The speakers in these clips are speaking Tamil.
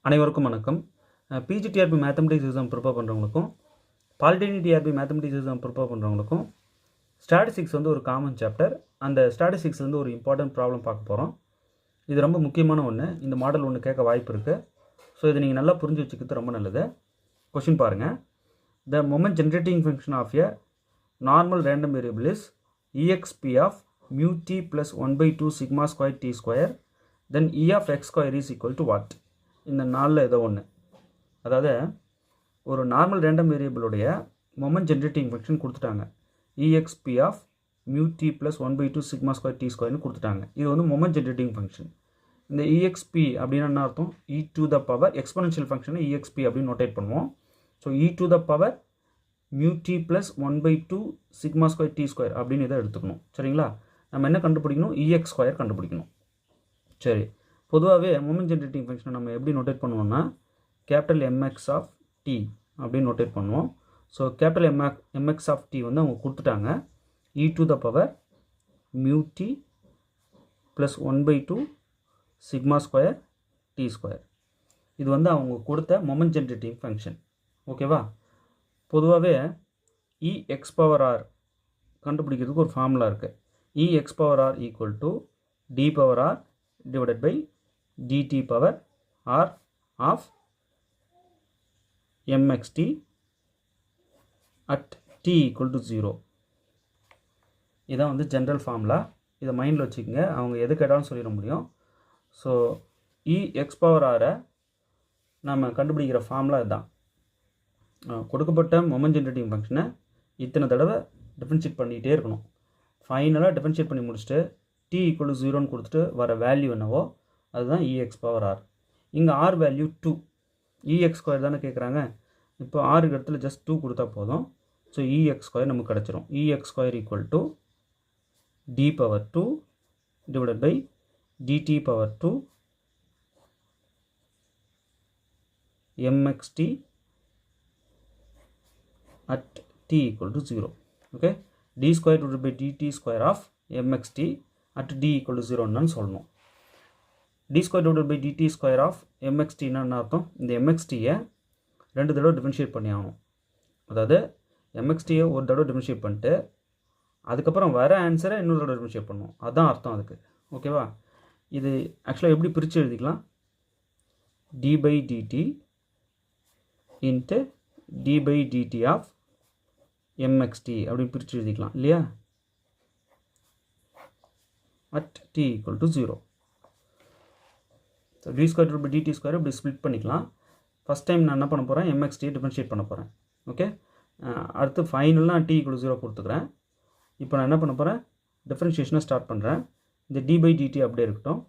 அனைவருக்கும் வணக்கம். பிஜிடிஆர்பி மேத்தமெட்டிக்ஸ் எக்ஸாம் ப்ரிப்பேர் பண்ணுறவங்களுக்கும் polytechnic TRB mathematics exam prepare பண்ணுறவங்களுக்கும் ஸ்டாட்டிஸ்டிக்ஸ் வந்து ஒரு காமன் சாப்டர். அந்த ஸ்டாட்டிஸ்டிக்ஸ்லேருந்து ஒரு இம்பார்ட்டன்ட் ப்ராப்ளம் பார்க்க போகிறோம். இது ரொம்ப முக்கியமான ஒன்று. இந்த மாடல் ஒன்று கேட்க வாய்ப்பு இருக்குது. ஸோ இதை நீங்கள் நல்லா புரிஞ்சு வச்சுக்கிறது ரொம்ப நல்லது. கொஷின் பாருங்கள். The moment generating function of a normal random variable is exp of mu t plus 1/2 sigma square t square, then e of x square is equal to what? இந்த நாளில் ஏதோ ஒன்று, அதாவது ஒரு நார்மல் ரேண்டம் வேரியபிளுடைய மொமெண்ட் ஜென்ரேட்டிங் ஃபங்க்ஷன் கொடுத்துட்டாங்க. exp of mu t plus 1/2 sigma square t squareனு கொடுத்துட்டாங்க. இது வந்து மொமெண்ட் ஜென்ரேட்டிங் ஃபங்க்ஷன். இந்த exp அப்படின்னு என்ன அர்த்தம்? e to the power exponential ஃபங்க்ஷனை exp அப்படின்னு நோட்டேட் பண்ணுவோம். So e to the power mu t plus 1/2 sigma square t square அப்படின்னு இதை எடுத்துக்கணும். சரிங்களா? நம்ம என்ன கண்டுபிடிக்கணும்? ex ஸ்கொயர் கண்டுபிடிக்கணும். சரி, பொதுவாகவே மொமெண்ட் ஜென்ரேட்டிங் ஃபங்க்ஷனை நம்ம எப்படி நோட்டேட் பண்ணுவோம்னா கேபிட்டல் mx ஆஃப் t அப்படின்னு நோட்டேட் பண்ணுவோம். So capital mx of t வந்து அவங்க கொடுத்துட்டாங்க. e to the power mu t plus 1/2 sigma square t square. இது வந்து அவங்க கொடுத்த மொமெண்ட் ஜென்ரேட்டிங் ஃபங்க்ஷன். ஓகேவா? பொதுவாகவே ex பவர் r கண்டுபிடிக்கிறதுக்கு ஒரு ஃபார்முலா இருக்குது. ex power r equal to d power r divided by dt power r of mxt at t equal to 0. இதான் வந்து ஜென்ரல் ஃபார்முலா. இதை மைண்டில் வச்சுக்கோங்க. அவங்க எது கேட்டாலும் சொல்லிட முடியும். ஸோ ex பவர் r நம்ம கண்டுபிடிக்கிற ஃபார்முலா இதுதான். கொடுக்கப்பட்ட மொமெண்ட் ஜென்ரேட்டிங் ஃபங்க்ஷனை இத்தனை தடவை டிஃபரன்ஷியேட் பண்ணிகிட்டே இருக்கணும். ஃபைனலாக டிஃபரன்ஷியேட் பண்ணி முடிச்சுட்டு t ஈக்குவல் டு 0ன்னு கொடுத்துட்டு வர வேல்யூ என்னவோ அதுதான் ex பவர் r. இங்கே r வேல்யூ 2, ex ஸ்கொயர் தானே கேட்குறாங்க. இப்போ ஆறுக்கு இடத்துல ஜஸ்ட் 2 கொடுத்தா போதும். ஸோ ex ஸ்கொயர் நமக்கு கிடச்சிரும். ex square equal to d power 2 divided by dt power 2 mxt at t equal to 0. Okay, d square divided by dt square of mxt at d equal to 0 ன்னு சொல்லணும். d square divided by dt square of mxt என்ன அர்த்தம்? இந்த mxt-யை ரெண்டு தடவை டிஃபரன்ஷியேட் பண்ணி ஆகணும். அதாவது mxt-யை ஒரு தடவை டிஃபரன்ஷியேட் பண்ணிட்டு அதுக்கப்புறம் வர ஆன்சரை இன்னொரு தடவை டிஃபரன்ஷியேட் பண்ணணும். அதுதான் அர்த்தம் அதுக்கு. ஓகேவா? இது ஆக்சுவலாக எப்படி பிரித்து எழுதிக்கலாம்? d by dt into d by dt of mxt அப்படின்னு பிரித்து எழுதிக்கலாம் இல்லையா? at t equal to 0. So d square by dt square இப்படி ஸ்ப்ளிட் பண்ணிக்கலாம். ஃபஸ்ட் டைம் நான் என்ன பண்ண போகிறேன்? mxt டிஃபரன்ஷியேட் பண்ண போகிறேன். ஓகே, அடுத்து ஃபைனலாக t equal to 0 கொடுத்துக்கிறேன். இப்போ நான் என்ன பண்ண போகிறேன்? டிஃபரன்ஷியேஷனை ஸ்டார்ட் பண்ணுறேன். இந்த d by dt அப்படியே இருக்கட்டும்.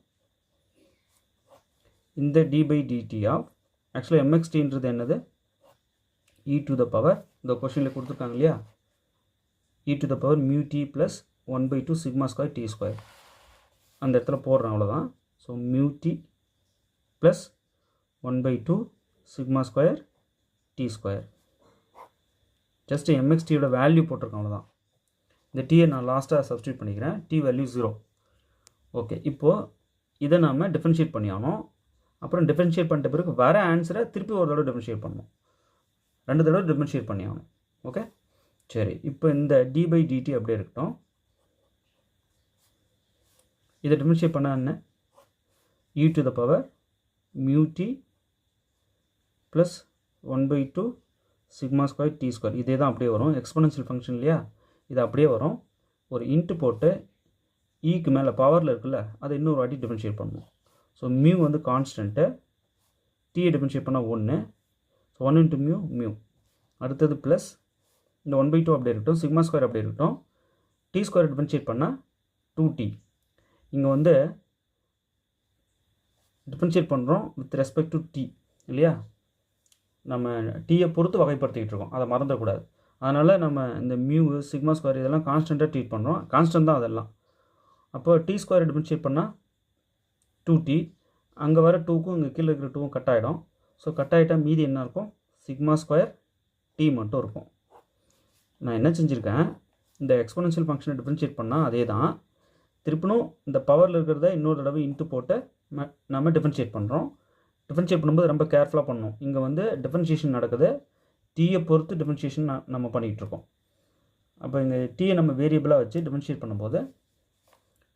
இந்த d by dt ஆஃப் ஆக்சுவலாக mxtன்றது என்னது? e to the power, இந்த கொஷனில் கொடுத்துருக்காங்க இல்லையா, e to the power mu t plus 1/2 sigma square t square அந்த இடத்துல போடுறேன். அவ்வளோதான். So mu t plus 1/2 sigma square t square. Just mxt-யோட வேல்யூ போட்டிருக்கேன். அவ்வளோதான். இந்த t-யை நான் லாஸ்ட்டாக சப்ஸ்டியூட் பண்ணிக்கிறேன். t value 0. ஓகே, இப்போது இதை நாம் டிஃபரன்ஷியேட் பண்ணி ஆகணும். அப்புறம் டிஃபரன்ஷியேட் பண்ணிட்ட பிறகு வர ஆன்சரை திருப்பி ஒரு தடவை டிஃபரன்ஷியேட் பண்ணணும். ரெண்டு தடவை டிஃபரன்ஷியேட் பண்ணி ஆகணும். ஓகே, சரி. இப்போ இந்த d by dt அப்படியே இருக்கட்டும். இதை டிஃபரன்ஷியேட் பண்ணால் என்ன? e to the power mu t plus 1/2 sigma square t square. இதே தான் அப்படியே வரும். எக்ஸ்பொனென்ஷியல் ஃபங்க்ஷன் இல்லையா, இது அப்படியே வரும். ஒரு இன்ட்டு போட்டு ஈக்கு மேலே பவரில் இருக்குல்ல, அதை இன்னொரு வாட்டி டிஃபரன்ஷியேட் பண்ணணும். ஸோ மியூ வந்து கான்ஸ்டன்ட்டு, டீயை டிஃபரன்ஷியேட் பண்ணால் 1. So 1 into mu. அடுத்தது ப்ளஸ் இந்த 1/2 அப்படியே இருக்கட்டும். சிக்மா ஸ்கொயர் அப்படியே இருக்கட்டும். டி ஸ்கொயர் டிஃபரன்ஷியேட் பண்ணால் 2t. இங்கே வந்து டிஃபரன்ஷியேட் பண்ணுறோம் வித் ரெஸ்பெக்ட் டு டி இல்லையா? நம்ம டீயை பொறுத்து வகைப்படுத்திக்கிட்டு இருக்கோம், அதை மறந்துடக்கூடாது. அதனால் நம்ம இந்த மியூ சிக்மா ஸ்கொயர் இதெல்லாம் கான்ஸ்டண்ட்டாக ட்ரீட் பண்ணுறோம். கான்ஸ்டன்ட் தான் அதெல்லாம். அப்போ டி ஸ்கொயர் டிஃபரன்ஷியேட் பண்ணால் 2t. அங்கே வர 2க்கும் இங்கே கீழே இருக்கிற 2க்கும் கட் ஆகிடும். ஸோ கட் ஆகிட்டால் மீதி என்ன இருக்கும்? சிக்மா ஸ்கொயர் டி மட்டும் இருக்கும். நான் என்ன செஞ்சுருக்கேன்? இந்த எக்ஸ்பொனென்ஷியல் ஃபங்க்ஷனை டிஃபரன்ஷியேட் பண்ணால் அதே தான். திருப்பினும் இந்த பவரில் இருக்கிறத இன்னொரு தடவை இன்ட்டு போட்டு நம்ம டிஃபரன்ஷியேட் பண்ணுறோம். டிஃபரன்ஷியேட் பண்ணும்போது ரொம்ப கேர்ஃபுல்லாக பண்ணணும். இங்கே வந்து டிஃபரன்ஷியேஷன் நடக்குது, டீயை பொறுத்து டிஃபரன்ஷியேஷன் நம்ம பண்ணிகிட்ருக்கோம். அப்போ இங்கே டீயை நம்ம வேரியபிளாக வச்சு டிஃபரன்ஷியேட் பண்ணும்போது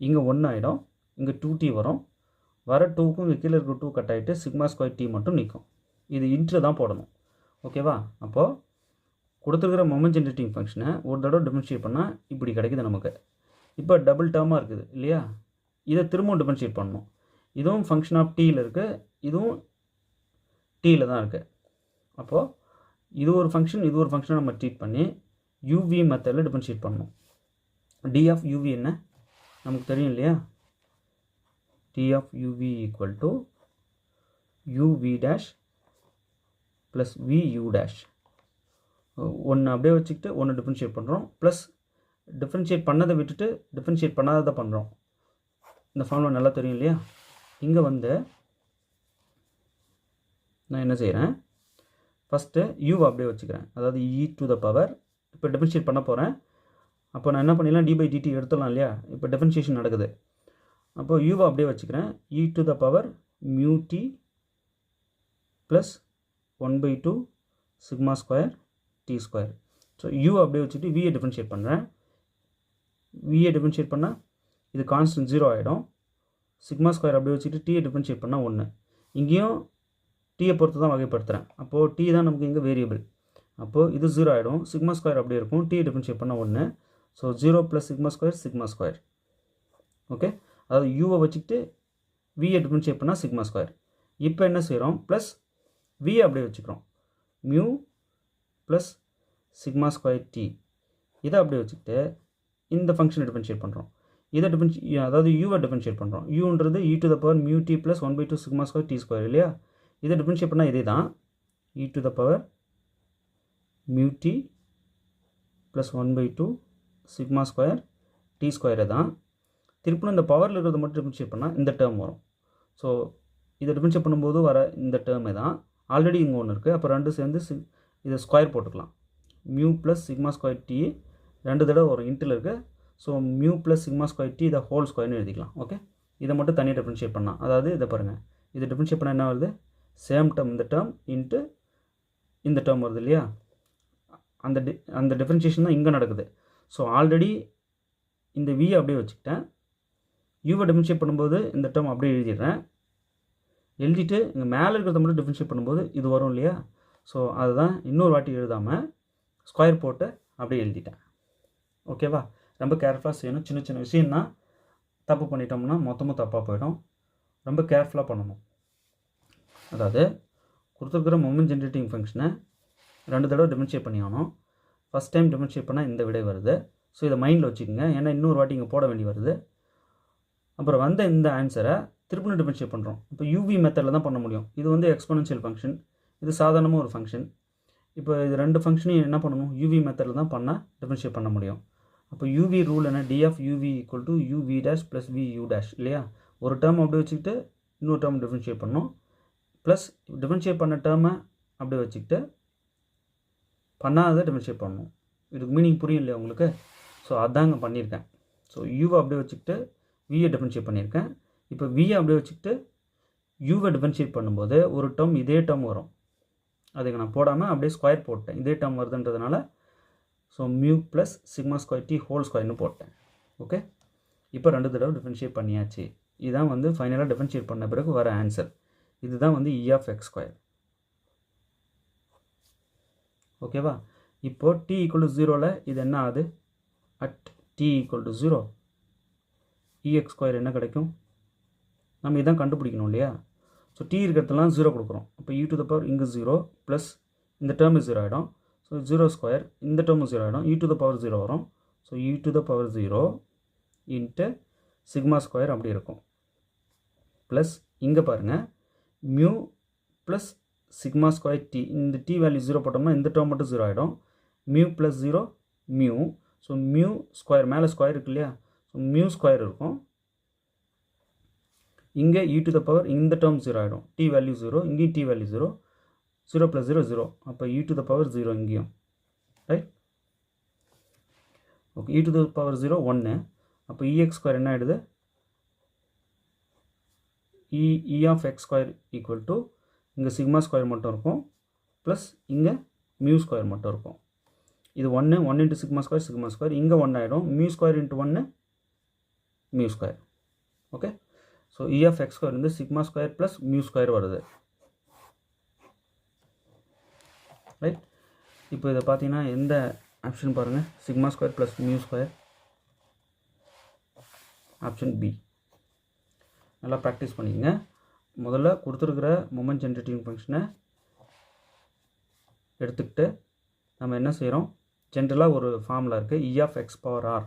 இங்கே 1 ஆகிடும், இங்கே 2t வரும். வர 2க்கும் இங்கே கீழே இருக்க 2 கட் ஆகிட்டு சிக்மா ஸ்கொயர் டி மட்டும் நிற்கும். இது இன்ட்ரு தான் போடணும். ஓகேவா? அப்போது கொடுத்துருக்கிற மொமெண்ட் ஜென்ரேட்டிங் ஃபங்க்ஷனை ஒரு தடவை டிஃபரன்ஷியேட் பண்ணால் இப்படி கிடைக்குது நமக்கு. இப்போ டபுள் டேர்மாக இருக்குது இல்லையா? இதை திரும்பவும் டிஃபரன்ஷியேட் பண்ணணும். இதுவும் ஃபங்க்ஷன் ஆஃப் டீயில் இருக்குது, இதுவும் டீயில் தான் இருக்குது. அப்போது இது ஒரு ஃபங்க்ஷன், இது ஒரு ஃபங்க்ஷனை நம்ம ட்ரீட் பண்ணி யூவி மெத்தடில் டிஃபரன்ஷியேட் பண்ணணும். டி ஆஃப் யூவி என்ன நமக்கு தெரியும் இல்லையா? D of U V equal to U V dash plus V U dash. ஒன்று அப்படியே வச்சுக்கிட்டு ஒன்று டிஃபரன்ஷியேட் பண்ணுறோம், ப்ளஸ் டிஃபரன்ஷியேட் பண்ணதை விட்டுட்டு டிஃபரன்ஷியேட் பண்ணாததை பண்ணுறோம். இந்த ஃபார்முலா நல்லா தெரியும் இல்லையா? இங்கே வந்து நான் என்ன செய்கிறேன், ஃபஸ்ட்டு யூ அப்படியே வச்சுக்கிறேன், அதாவது இ டு த பவர். இப்போ டிஃபரன்ஷியேட் பண்ண போகிறேன். அப்போ நான் என்ன பண்ணிடலாம், டி பை டிடி எடுத்துடலாம் இல்லையா? இப்போ டிஃபரன்ஷியேஷன் நடக்குது. அப்போது யூவை அப்படியே வச்சுக்கிறேன், e to the power mu t plus 1/2 sigma square t square. So u அப்படியே வச்சுட்டு வியை டிஃபரன்ஷியேட் பண்ணுறேன். வியை டிஃபரன்ஷியேட் பண்ணால் இது கான்ஸ்டன்ட் 0 ஆகிடும். சிக்மா ஸ்கொயர் அப்படியே வச்சுட்டு டீயை டிஃபரன்ஷியேட் பண்ணால் 1. இங்கேயும் டீயை பொறுத்து தான் வகைப்படுத்துகிறேன். அப்போது டி தான் நமக்கு இங்கே வேரியபிள். அப்போது இது 0 ஆகிடும், சிக்மா ஸ்கொயர் அப்படியே இருக்கும், டீயை டிஃபரன்ஷியேட் பண்ணால் 1. So 0 plus sigma square. Okay, அதாவது யூவை வச்சுக்கிட்டு வியை டிஃபரன்ஷியேட் பண்ணால் சிக்மா ஸ்கொயர். இப்போ என்ன செய்கிறோம், ப்ளஸ் வியை அப்படியே வச்சுக்கிறோம், mu plus sigma square T. இதை அப்படியே வச்சுக்கிட்டு இந்த ஃபங்க்ஷனை டிஃபரன்ஷியேட் பண்ணுறோம். இதை அதாவது யூவை டிஃபரன்ஷியேட் பண்ணுறோம். யூன்றது e to the power mu t plus 1/2 sigma square t square இல்லையா? இதை டிஃபரன்ஷியேட் பண்ணால் இதே தான், e to the power mu t plus 1/2 sigma square t ஸ்கொயரை தான். திருப்பினும் இந்த பவரில் இருக்கிறத மட்டும் டிஃபரன்ஷியேட் பண்ணால் இந்த டேர்ம் வரும். ஸோ இதை டிஃபரன்ஷியேட் பண்ணும்போது வர இந்த டேர்மே தான். ஆல்ரெடி இங்கே ஒன்று இருக்குது, அப்போ ரெண்டு சேர்ந்து இதை ஸ்கொயர் போட்டுக்கலாம். Mu plus sigma square T 2 தடவை வரும், இன்ட்டில் இருக்குது. So mu plus sigma square T இதை ஹோல் ஸ்கொயர்னு எழுதிக்கலாம். ஓகே, இதை மட்டும் தனியாக டிஃபரன்ஷியேட் பண்ணலாம். அதாவது இதை பாருங்கள், இதை டிஃபரன்ஷியேட் பண்ணால் என்ன வருது, சேம் டேர்ம் இந்த டேர்ம் இன்ட்டு இந்த டேர்ம் வருது இல்லையா? அந்த டிஃபரன்ஷியேஷன் தான் இங்கே நடக்குது. ஸோ ஆல்ரெடி இந்த வியை அப்படியே வச்சுக்கிட்டேன், யூவை டிஃபரன்ஷியேட் பண்ணும்போது இந்த டேர்ம் அப்படியே எழுதிடுறேன். எழுதிட்டு இங்கே மேலே இருக்கிறத மட்டும் டிஃபரன்ஷியேட் பண்ணும்போது இது வரும் இல்லையா? ஸோ அதுதான் இன்னொரு வாட்டி எழுதாமல் ஸ்கொயர் போட்டு அப்படியே எழுதிட்டேன். ஓகேவா? ரொம்ப கேர்ஃபுல்லாக செய்யணும். சின்ன சின்ன விஷயம்னா தப்பு பண்ணிட்டோம்னா மொத்தமாக தப்பாக போயிடும். ரொம்ப கேர்ஃபுல்லாக பண்ணணும். அதாவது கொடுத்துருக்குற மொமெண்ட் ஜென்ரேட்டிங் ஃபங்க்ஷனை 2 தடவை டிஃபரன்ஷியேட் பண்ணி ஆகணும். ஃபஸ்ட் டைம் டிஃபரன்ஷியேட் பண்ணால் இந்த விடை வருது. ஸோ இதை மைண்டில் வச்சுக்கோங்க, ஏன்னா இன்னொரு வாட்டி இங்கே போட வேண்டி வருது. அப்புறம் வந்த இந்த ஆன்சரை திருப்பி டிஃபரன்ஷியேட் பண்ணுறோம். இப்போ யூவி மெத்தடில் தான் பண்ண முடியும். இது வந்து எக்ஸ்பொனன்ஷியல் ஃபங்க்ஷன், இது சாதாரணமாக ஒரு ஃபங்க்ஷன். இப்போ இது 2 ஃபங்க்ஷனையும் என்ன பண்ணணும், யூவி மெத்தடில் தான் பண்ணால் டிஃபரன்ஷியேட் பண்ண முடியும். அப்போ யூவி ரூல் என்ன, D of U V equal to U V dash plus V U dash இல்லையா? ஒரு டேர்ம் அப்படியே வச்சுக்கிட்டு இன்னொரு டேர்ம் டிஃபரன்ஷியேட் பண்ணணும், ப்ளஸ் டிஃபரன்ஷியேட் பண்ண டேர்மை அப்படியே வச்சுக்கிட்டு பண்ணாத டிஃபரன்ஷியேட் பண்ணணும். இதுக்கு மீனிங் புரியும் இல்லையா உங்களுக்கு? ஸோ அதாங்க பண்ணியிருக்கேன். ஸோ யூவை அப்படியே வச்சுக்கிட்டு வியை டிஃபரன்ஷியேட் பண்ணியிருக்கேன். இப்போ வியை அப்படியே வச்சுக்கிட்டு யூவை டிஃபரன்ஷியேட் பண்ணும்போது ஒரு டேர்ம் இதே டேர்ம் வரும். அதுக்கு நான் போடாமல் அப்படியே ஸ்கொயர் போட்டேன், இதே டேர்ம் வருதுன்றதுனால. So mu plus sigma square t whole ஸ்கொயர்னு போட்டேன். ஓகே, இப்போ 2 தடவை டிஃபரன்ஷியேட் பண்ணியாச்சு. இதுதான் வந்து ஃபைனலாக டிஃபரன்ஷியேட் பண்ண பிறகு வர ஆன்சர். இதுதான் வந்து இ ஆஃப் எக்ஸ் ஸ்கொயர். ஓகேவா? இப்போது டி ஈக்குவல் டு 0ல் இது என்ன ஆகுது, at t equal to 0 E X square என்ன கிடைக்கும், நம்ம இதான் கண்டுபிடிக்கணும் இல்லையா? ஸோ டி இருக்கிறதுலாம் 0 கொடுக்குறோம். அப்போ இ டு த பவர் இங்கே 0 ப்ளஸ் இந்த டேர்ம் 0 ஆகிடும். ஸோ 0 ஸ்கொயர் இந்த டேர்ம் 0 ஆகிடும், இ டு த பவர் 0 வரும். So E to the power 0 into sigma square அப்படி இருக்கும். ப்ளஸ் இங்கே பாருங்கள், mu plus sigma square T, இந்த டி வேல்யூ 0 போட்டோம்னா இந்த டேர்ம் மட்டும் 0 ஆகிடும். Mu plus 0 mu. So mu square மேலே ஸ்கொயர் இருக்கு இல்லையா? ஸோ மியூ ஸ்கொயர் இருக்கும். இங்கே இ டு த பவர் இந்த டேர்ம் 0 ஆகிடும், டி வேல்யூ 0, இங்கேயும் டி வேல்யூ 0, 0 + 0 0. அப்போ இ டு த பவர் 0 இங்கேயும், right? Okay, e to the power 0 1. அப்போ இஎக்ஸ் ஸ்கொயர் என்ன ஆகிடுது, e of x square equal to இங்கே சிக்மா ஸ்கொயர் மட்டும் இருக்கும் ப்ளஸ் இங்கே மியூ ஸ்கொயர் மட்டும் இருக்கும். இது 1 இன்ட்டு சிக்மா ஸ்கொயர் இங்கே 1 ஆகிடும். Mu square into 1 mu square. Okay, so e of x square வந்து sigma square plus mu square வருது. ரைட், இப்போ இதை பார்த்தீங்கன்னா எந்த ஆப்ஷன் பாருங்கள், sigma square plus mu square, option B. நல்லா ப்ராக்டிஸ் பண்ணிக்கங்க. முதல்ல கொடுத்துருக்கிற மொமெண்ட் ஜென்ரேட்டிங் ஃபங்க்ஷனை எடுத்துக்கிட்டு நம்ம என்ன செய்கிறோம், ஜென்ரலாக ஒரு ஃபார்முலா இருக்குது, e of x power r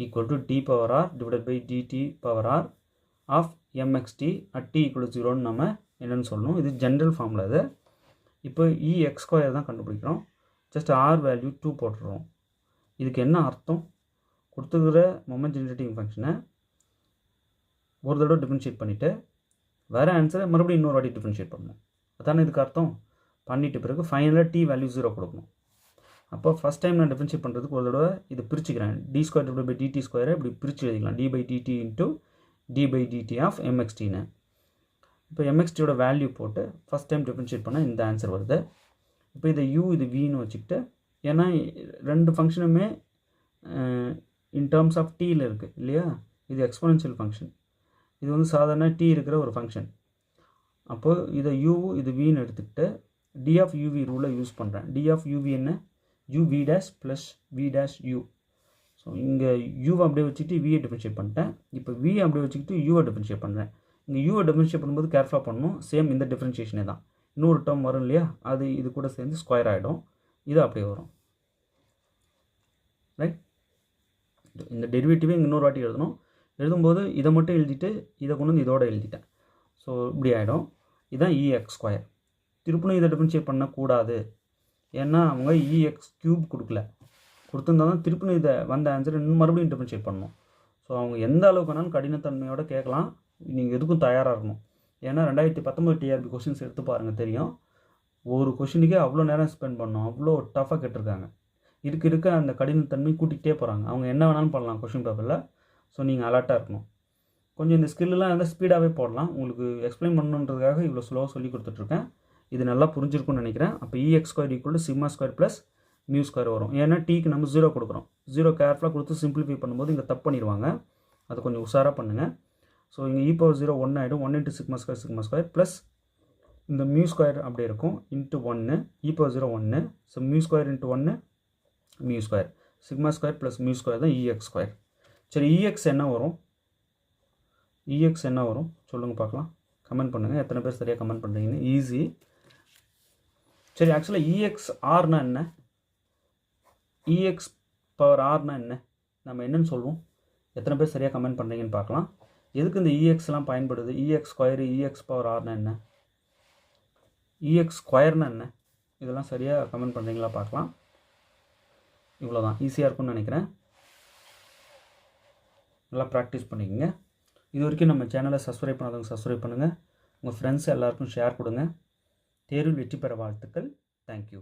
equal to d power r divided by dt power r of MXT at t equal to 0ன்னு நம்ம என்னென்னு சொல்லணும். இது ஜென்ரல் ஃபார்முலா. இது இப்போ இ எக்ஸ் ஸ்கொயர் தான் கண்டுபிடிக்கிறோம். ஜஸ்ட் ஆர் வேல்யூ 2 போட்டுடுறோம். இதுக்கு என்ன அர்த்தம், கொடுத்துருக்கிற மொமெண்ட் ஜென்ரேட்டிங் ஃபங்க்ஷனை ஒரு தடவை டிஃபரன்ஷியேட் பண்ணிவிட்டு வேறு ஆன்சரை மறுபடியும் இன்னொரு வாட்டி டிஃபரன்ஷியேட் பண்ணணும். அதானே இதுக்கு அர்த்தம். பண்ணிவிட்டு பிறகு ஃபைனலாக டி வேல்யூ 0 கொடுக்கணும். அப்போ ஃபஸ்ட் டைம் நான் டிஃபரன்ஷியேட் பண்ணுறதுக்கு ஒரு தடவை இது பிரிச்சுக்கிறேன். D square divide by dt ஸ்கொயரை இப்படி பிரித்து எழுதிக்கலாம். D by dt into d by dt of எம்எக்ஸ்டின்னு. இப்போ எம்எக்ஸ்டியோட வேல்யூ போட்டு ஃபஸ்ட் டைம் டிஃபரன்ஷியேட் பண்ணால் இந்த ஆன்சர் வருது. இப்போ இதை யூ இது வின்னு வச்சுக்கிட்டு, ஏன்னா ரெண்டு ஃபங்க்ஷனுமே இன் டேர்ம்ஸ் ஆஃப் டீயில் இருக்குது இல்லையா. இது எக்ஸ்பொனென்ஷியல் ஃபங்க்ஷன், இது வந்து சாதாரண டி இருக்கிற ஒரு ஃபங்க்ஷன். அப்போது இதை யூ இது வின்னு எடுத்துக்கிட்டு டி ஆஃப் யூவி ரூலை யூஸ் பண்ணுறேன். டி ஆஃப் யூவி என்ன, U V dash plus V dash U. So இங்கே யூவை அப்படியே வச்சுக்கிட்டு வியை டிஃபரன்ஷியேட் பண்ணிட்டேன். இப்போ வி அப்படியே வச்சுக்கிட்டு யூவை டிஃபரன்ஷியேட் பண்ணுறேன். இங்கே யூவை டிஃபரன்ஷியேட் பண்ணும்போது கேர்ஃபுல்லாக பண்ணணும். சேம் இந்த டிஃபரன்ஷியேஷனே தான். இன்னொரு டேர்ம் வரும் இல்லையா, அது இது கூட சேர்ந்து ஸ்கொயர் ஆகிடும். இது அப்படியே வரும். ரைட், இந்த டெரிவேட்டிவே இங்கே இன்னொரு வாட்டி எழுதணும். எழுதும்போது இதை மட்டும் எழுதிட்டு இதை கொண்டு வந்து இதோட எழுதிட்டேன். ஸோ இப்படி ஆகிடும். இதுதான் இஎக்ஸ் ஸ்கொயர். திருப்பணும் இதை டிஃபரன்ஷியேட் பண்ணக்கூடாது, ஏன்னா அவங்க இஎக்ஸ் க்யூப் கொடுக்கல. கொடுத்துருந்தா தான் திருப்பணும் இதை வந்த ஆன்சரை இன்னும் மறுபடியும் டிஃபரன்ஷியேட் பண்ணணும். ஸோ அவங்க எந்த அளவுக்கு வேணாலும் கடினத்தன்மையோடு கேட்கலாம். நீங்கள் எதுக்கும் தயாராக இருக்கணும். ஏன்னா 2019 டிஆர்பி கொஷின்ஸ் எடுத்து பாருங்கள், தெரியும். ஒரு கொஷினுக்கே அவ்வளோ நேரம் ஸ்பெண்ட் பண்ணோம், அவ்வளோ டஃப்பாக கேட்டிருக்காங்க. இருக்க அந்த கடினத்தன்மை கூட்டிகிட்டே போகிறாங்க. அவங்க என்ன வேணாலும் பண்ணலாம் கொஷின் பேப்பரில். ஸோ நீங்கள் அலர்ட்டாக இருக்கணும். கொஞ்சம் இந்த ஸ்கில்லாம் வந்து ஸ்பீடாகவே போடலாம். உங்களுக்கு எக்ஸ்பிளைன் பண்ணணுன்றதுக்காக இவ்வளோ ஸ்லோவாக சொல்லி கொடுத்துட்ருக்கேன். இது நல்லா புரிஞ்சிருக்குன்னு நினைக்கிறேன். அப்போ E X square equal to sigma square plus mu square வரும். ஏன்னா டீக்கு நம்ம 0 கொடுக்குறோம். 0 கேர்ஃபுல்லாக கொடுத்து சிம்பிளிஃபை பண்ணும்போது இங்கே தப்பு பண்ணிடுவாங்க. அது கொஞ்சம் உஷாராக பண்ணுங்கள். ஸோ இங்கே இ பவர் 0 1 ஆகிடும். 1 இன்ட்டு சிக்மா ஸ்கொயர் ப்ளஸ் இந்த மியூ ஸ்கொயர் அப்படியே இருக்கும் into 1 e power 0 1. So mu square into 1 mu square, sigma square plus mu square தான் இஎக்ஸ் ஸ்கொயர். சரி, இஎக்ஸ் என்ன வரும், இஎக்ஸ் என்ன வரும் சொல்லுங்கள் பார்க்கலாம். கமெண்ட் பண்ணுங்கள். எத்தனை பேர் சரியாக கமெண்ட் பண்ணுறீங்கன்னு. ஈஸி. சரி, ஆக்சுவலாக இஎக்ஸ் ஆர்னா என்ன, இஎக்ஸ் பவர் ஆர்னா என்ன, நம்ம என்னன்னு சொல்லுவோம். எத்தனை பேர் சரியாக கமெண்ட் பண்ணுறீங்கன்னு பார்க்கலாம். எதுக்கு இந்த இஎக்ஸ்லாம் பயன்படுது, இஎக்ஸ் ஸ்கொயரு இஎக்ஸ் பவர் ஆர்னா என்ன, இஎக்ஸ் ஸ்கொயர்னா என்ன, இதெல்லாம் சரியாக கமெண்ட் பண்ணுறீங்களா பார்க்கலாம். இவ்வளோதான், ஈஸியாக இருக்கும்னு நினைக்கிறேன். நல்லா ப்ராக்டிஸ் பண்ணிக்கோங்க. இது வரைக்கும் நம்ம சேனலை சப்ஸ்கிரைப் பண்ணாதவங்க சப்ஸ்கிரைப் பண்ணுங்கள். உங்கள் ஃப்ரெண்ட்ஸ் எல்லாருக்கும் ஷேர் கொடுங்க. தேர்வில் வெற்றி பெற வாழ்த்துக்கள். தேங்க்யூ.